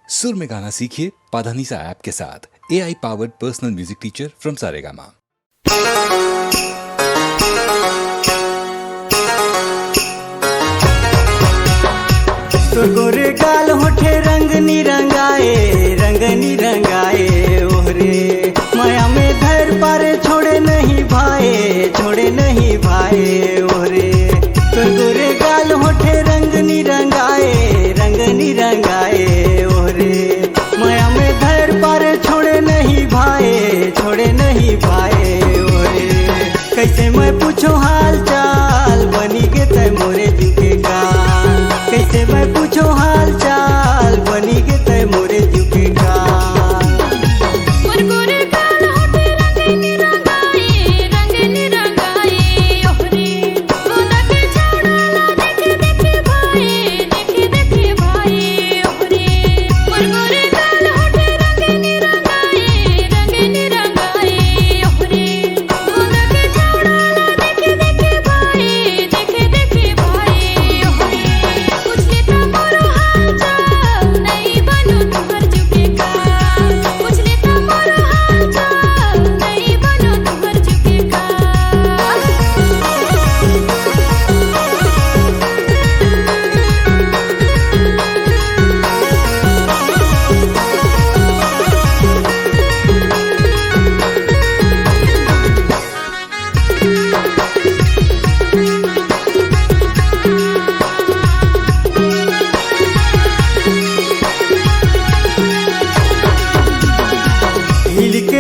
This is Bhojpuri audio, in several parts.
सुर में गाना सीखिए पाधानीसा ऐप के साथ। AI powered personal music teacher from Saregama. गोरे गाल होठे रंग निरंगाए ओहरे माया में धर पारे छोड़े नहीं भाए ओहरे गोरे गाल होठे रंग निरंगाए ओहरे माया में धर पारे छोड़े नहीं भाए ओहरे कैसे मैं पूछो हाल चाल बनी के तय मोरे झुके गाल कैसे मैं पूछो हाल चाल बनी के तय मोरे झुके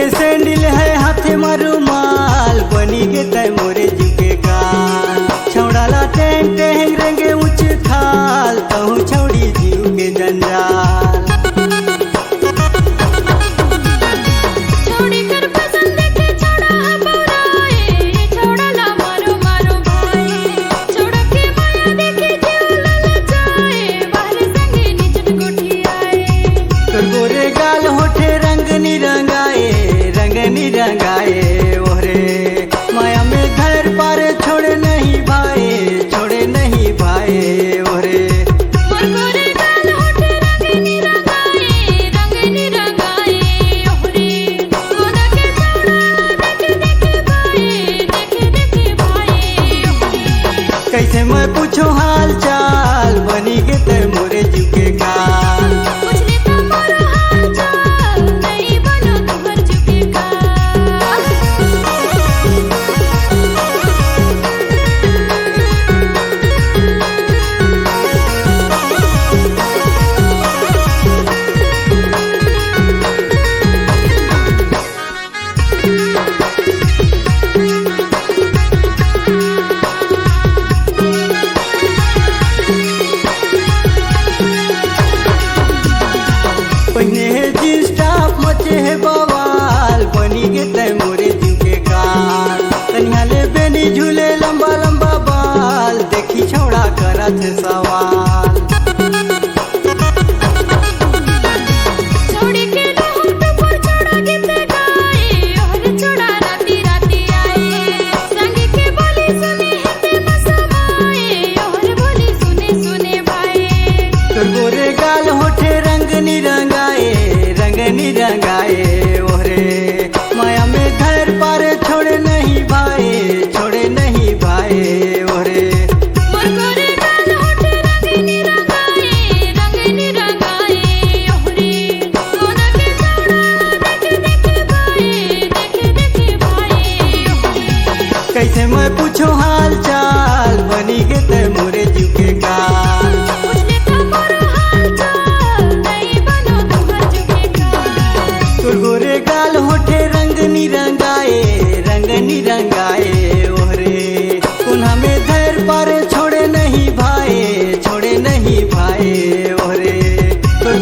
सैंडल है हाथे मारूमाल बनी के तय मोरे झुके गाल छौड़ाला टेंट हैंग रंगे ऊंच खाल कहूँ छौड़ी जीव के जंजाल गोरे गाल होठे रंग निरंगाए ओहरे माया में घर पारे छोड़े नहीं भाए ओहरे कैसे मैं पूछो हाल चाल बनी के तय मोरे झुके गाल बवाल बनी के तय मोरे झुके गाल तनियाले बेनी झूले लंबा बाल देखी छौड़ा करत सवाल गोरे गाल होठे रंग निरंगाए ओहरे माया में घर पारे छोड़े नहीं भाए ओहरे कैसे मैं पूछो हाल चाल बनी के तय मोरे झुके गाल गोरे गाल होठे रंग निरंगाए ओहरे उन्हा में धर पारे छोड़े नहीं भाए ओहरे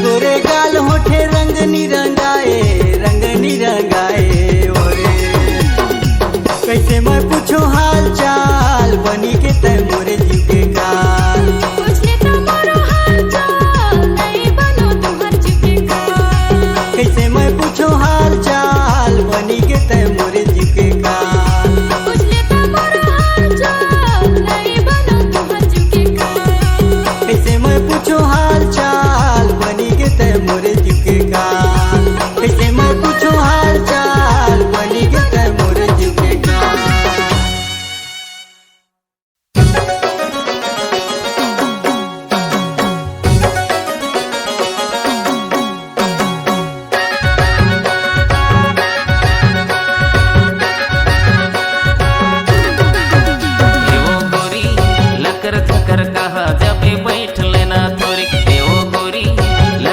गोरे गाल होठे रंग निरंगाए ओहरे कैसे मैं पूछो हाल चाल बनी के तय मोरे झुके गाल कैसे मैं पूछो हाल चाल बनी के तय मोरे झुके गाल कैसे मैं पूछो हाल चाल बनी के तय मोरे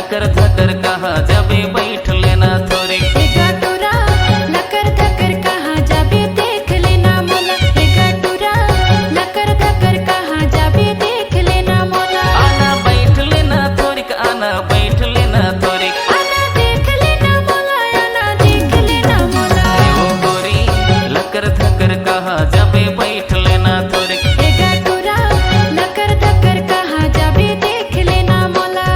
लकर धकर कहा जबे बैठ लेना थोरे। गटुरा लकर धकर कहाँ जाबे देख लेना मोला, गटुरा लकर धकर कहाँ जाबे देख लेना मोला। आना बैठ लेना थोरे, आना बैठ लेना थोरे। आना देख लेना मोला, आना देख लेना मोला। ओ गोरी लकर धकर कहा जबे बैठ लेना थोरे। गटुरा लकर धकर कहाँ जाबे देख लेना मोला।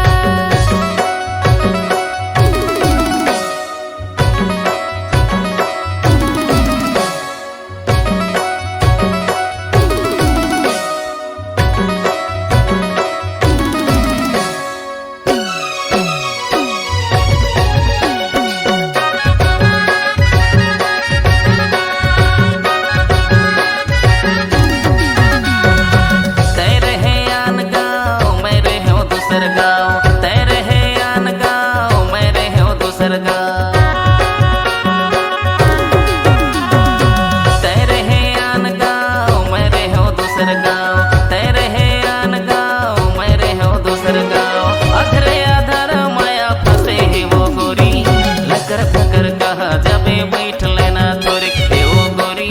तय रहे आन गाँव मैं रहे हूँ दूसर गाँव, तय रहे आन गाँव मैं रहे हूँ दूसर गाँव। तय रहे आन गाँव मैं रहे हूँ दूसर गाँव, तय रहे आन गाँव मैं रहे हूँ दूसर गाँव। अधरे अधर माया फंसे है वो गोरी, लकर धकर कहा जबे बैठ लेना थोरे। ओ गोरी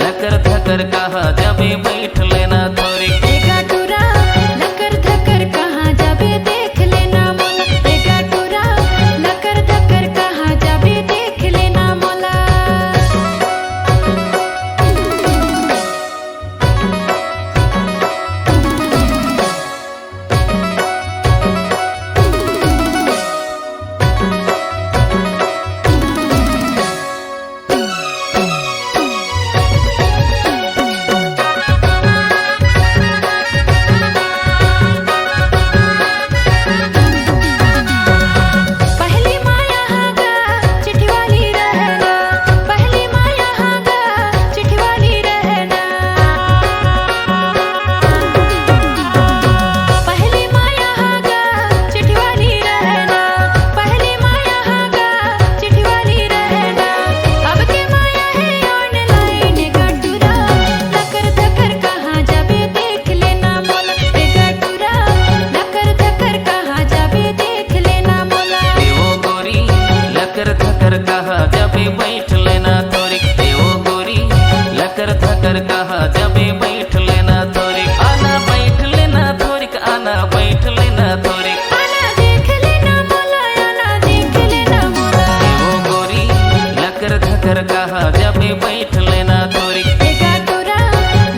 लकर धकर कहा जबे बैठ लेना थोरे। गटुरा लकर धकर कहाँ जाबे देख लेना मोला, गटुरा लकर धकर कहाँ जाबे देख लेना मोला। पहली माया हागा चिट्ठी वाली रहना, पहली माया हागा चिट्ठी वाली रहना। पहली माया हागा चिट्ठी वाली रहना, पहली माया हागा चिट्ठी वाली रहना। अब के माया है ऑनलाइन गटुरा लकर धकर कहाँ जाबे देख लेना मोला, गटुरा लकर धकर कहाँ जाबे देख लेना मोला। देवो गोरी लकर धकर कहा जबे बैठ लेना थोरे। देवो गोरी लकर धकर कहा जबे बैठ लेना थोरे। आना बैठ लेना थोरे, आना बैठ लेना थोरे। आना देख लेना मोला, आना देख लेना मोला। देवो गोरी लकर धकर कहा जबे बैठ लेना थोरे। गटुरा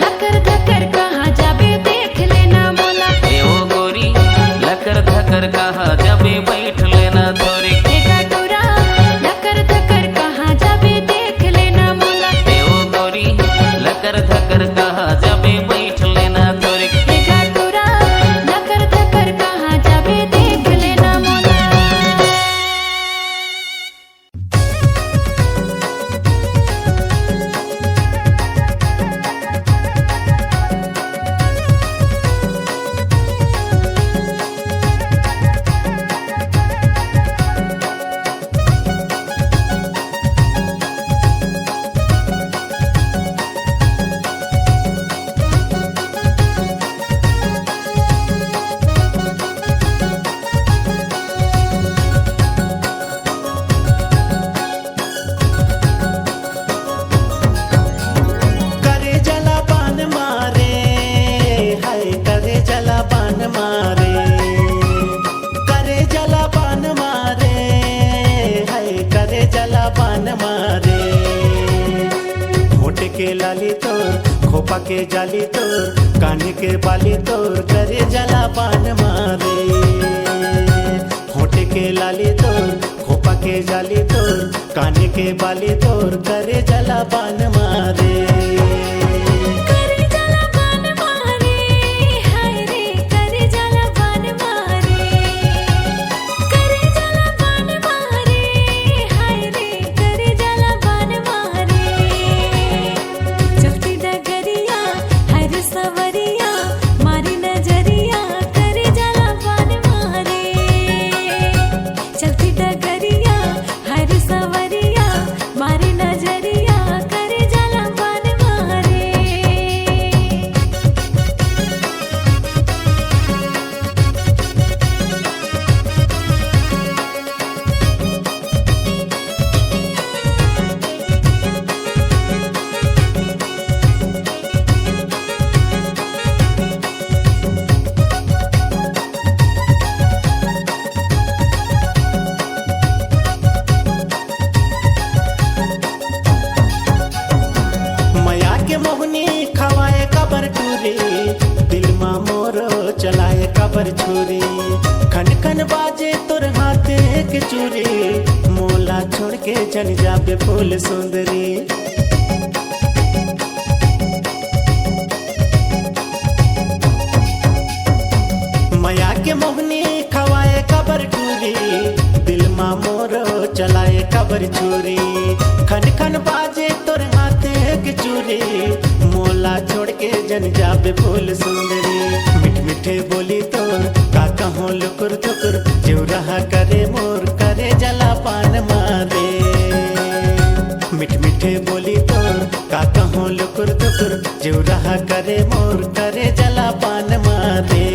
लकर धकर कहाँ जाबे देख लेना मोला, देवो गोरी लकर धकर कहा जबे बैठ लेना थोरे। गटुरा लकर धकर कहाँ जाबे देख लेना मोला। देवो गोरी लकर धकर कहा जबे बैठ लेना थोरे। गटुरा लकर धकर कहाँ जाबे देख लेना मोला। करे जला बान मारे, हाय करे जला बान मारे, करे जला बान मारे, हाय करे जला बान मारे। होठ के लाली तोर, खोपा के जाली तोर, कान के बाली तोर, करे जला बान मारे। होठ के लाली तोर, खोपा के जाली तोर, कान के बाली तोर, करे जला बान मारे। करे जला बान मारे, हाय रे करे जला बान मारे। करे जला बान मारे, हाय रे करे जला बान मारे। चलती डगरिया हर सवरिया मारी नजरिया, करे जला बान मारे। चलती डगरिया हर सवरिया मारी नजरिया, करे जला बान मारे। छुरी, खन खन बाजे तोर हाथे के चूरी, मोला छोड़ के चल जाबे फूल सुंदरी। माया के मोहनी खवाए कबर टूरी, दिल मा मोरो चलाए कबर चूरी, खन खन बाजे तोर हाथे के चूरी, मोला छोड़ के जन जाबे फूल सुंदरी। मिठ मिठे बोली तोर का कहूँ लुकुर थुकुर, जो रहा करे मोर करे जला पान मारे। मिठ मिठे बोली तोर का कहूँ लुकुर थुकुर, जो रहा करे मोर करे जला पान मारे।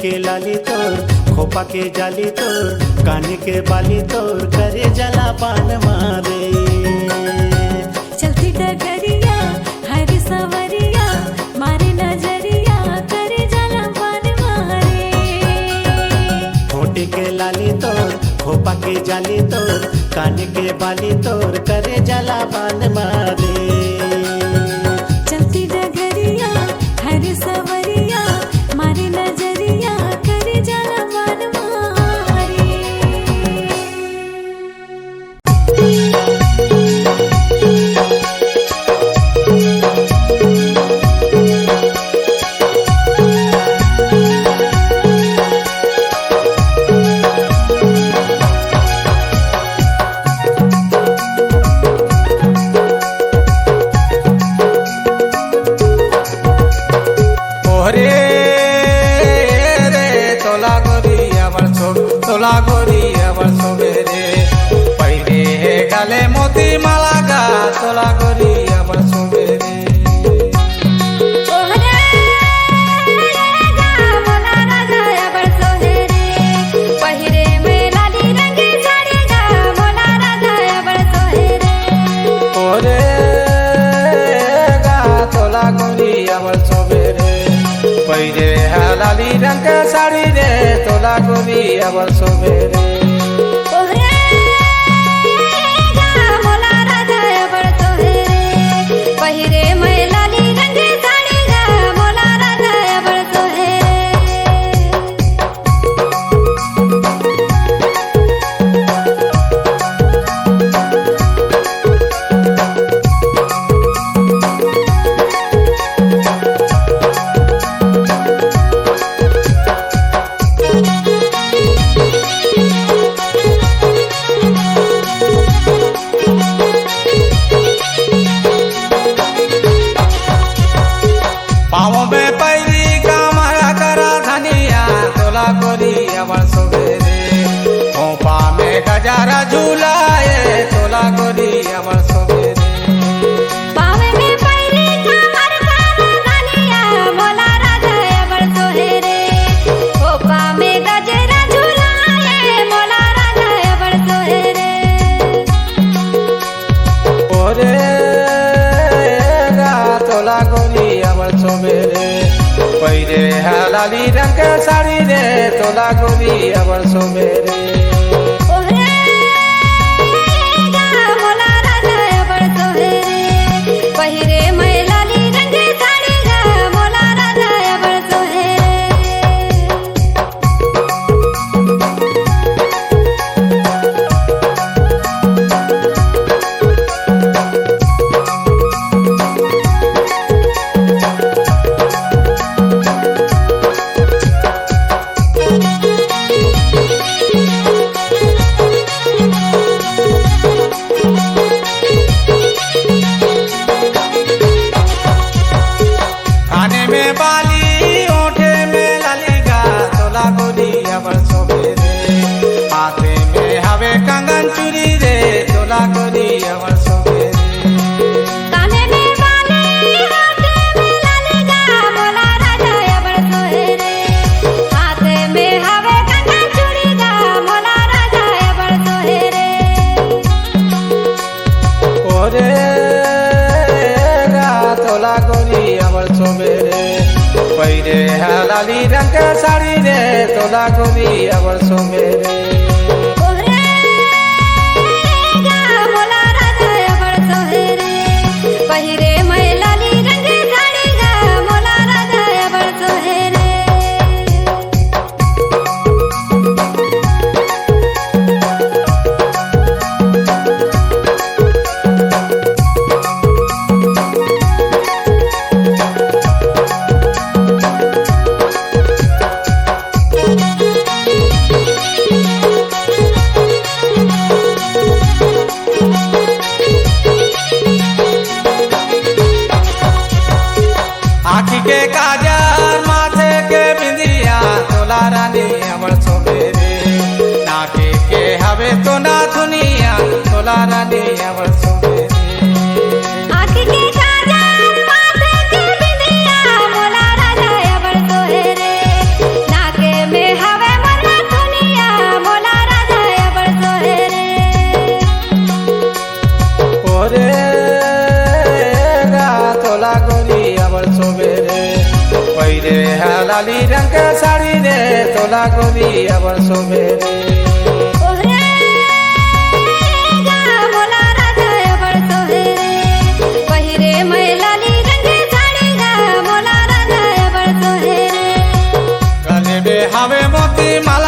के लाली तोर खोपा के जाली तोर, काने के बाली तोर करे जला पान मारे। चलती डगरिया हर सवरिया, मारे नजरिया करे जला पान मारे। होटे के लाली तोर खोपा के जाली तोर, काने के बाली तोर करे जला पान मारे। चलती डगरिया हर सवरिया, मारे नजरिया करे जला पान मारे। তোলা করি আবার সবেরে, পাইরে গালে মতি মালা গা তোলা করি আবার সবেরে। ওরে গা তোলা করি আবার সবেরে, পাইরে লালি রঙ শাড়ি রে তোলা করি আবার সবেরে। गजारा झूलाए तोला गोरी আমার সবেরে। पावे में पहले कामर काना गालिया, मोला राजा अबर सोहेरे। खोपा में गजरा झूलाए, मोला राजा अबर सोहेरे। ओरे गा तोला गोरी আমার साड़ी रे तोला गोरी अबर सोबेरे ओहरे गा मोला राजा अबर सोहेरे पहिरे मैं लाली रंग साड़ी गा मोला राजा अबर सोहेरे खाने में बाली ओठे में लालीगा तोला गोरी अबर सोबेरे हाथे में हवे कंगन चूड़ी रे तोला गोरी अबर सोबेरे काने में बाली हाथे में लाली गा मोला राजा अबर सोहेरे हाथे में हवे कंगन चूड़ी गा मोला राजा अबर सोहेरे ओरे गा तोला गोरी अबर सोबेरे पैरे है लाली रंग के साड़ी रे तोला गोरी अबर सोबेरे ओहरे गा मोला राजा अबर सोहेरे पहिरे मैं लाली रंग साड़ी गा मोला राजा अबर सोहेरे आँखी के काजल माथे के बिंदिया तोला रानी अबर सोबेरे नाके के हवे तो ना दुनिया तोला रानी अबर सोबेरे आँखी के काजल माथे के बिंदिया मोला राजा अबर सोहेरे नाके में हवे मरना दुनिया मोला राजा अबर सोहेरे ओरे गा तोला गोरी अबर सोबेरे पैरे है लाली रंग के साड़ी रे तोला गोरी अबर सोबेरे ओहरे गा मोला राजा अबर सोहेरे पहिरे मैं लाली रंग साड़ी गा मोला राजा अबर सोहेरे गले में हवे मोती माला